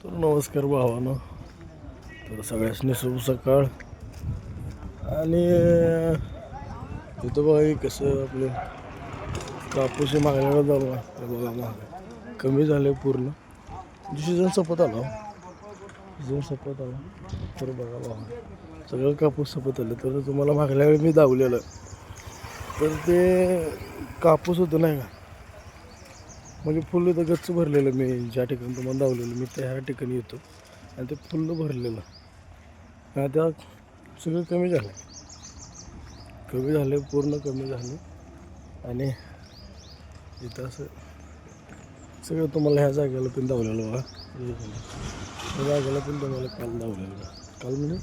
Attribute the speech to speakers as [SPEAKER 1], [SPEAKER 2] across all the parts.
[SPEAKER 1] तर नमस्कार भावानं. तर सगळ्यांनी शुभ सकाळ. आणि तिथं बघा हे कसं आपलं कापूस मागण्याला जाऊ बघा महाग कमी झाले पूर्ण. सीझन संपत आला, सीझन संपत आला. तर बघा भावा सगळं कापूस संपत आलं. तर तुम्हाला मागल्या वेळी मी दावलेलं तर ते कापूस होतं नाही का, म्हणजे फुल इथं गच्च भरलेलं. मी ज्या ठिकाणी तुम्हाला दावलेलं मी त्या ह्या ठिकाणी येतो आणि ते फुल भरलेलं. आता सगळं कमी झालं, कमी झाले, पूर्ण कमी झाले. आणि इथं असं सगळं तुम्हाला ह्या जागेला पण दावलेलं बघा. ह्या जागेला पण तुम्हाला काल दावलेलं बघा. काल म्हणजे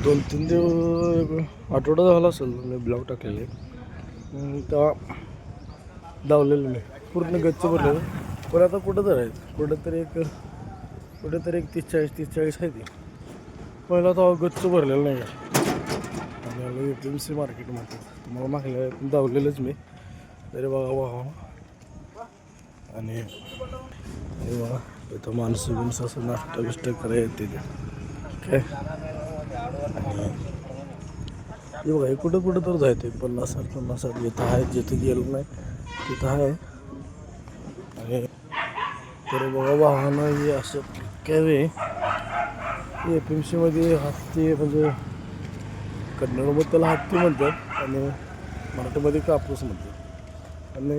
[SPEAKER 1] 2-3 दिवस आठवडा झाला असेल मी ब्लॉग टाकलेले. तेव्हा दावलेलं मी पूर्ण गच्च भरलेलं. पण आता कुठं तर एक 30-40 आहे ते. पहिला तर गच्च भरलेलं नाही आणि आलो APMC मार्केटमध्ये. तुम्हाला मागल्या पण दावलेलंच मी. तरी बघा भावा. आणि हे बघा इथं माणसं असं नाश्ता बिष्टा करायला येते ते काय. आणि हे बघा हे कुठं तर जायचं 50-60 जिथं आहे, जिथं गेलं नाही तिथं आहे. आणि तर बघा वाहनं हे असं काय वे APMC मध्ये हत्ती, म्हणजे कन्नडमध्ये त्याला हत्ती म्हणतात आणि मराठीमध्ये कापूस म्हणतात. आणि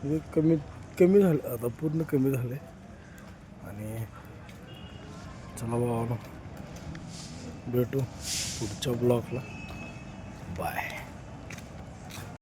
[SPEAKER 1] हे कमी झालं आता, पूर्ण कमी झाले. आणि चला बाबा भेटू पुढच्या ब्लॉगला. बाय.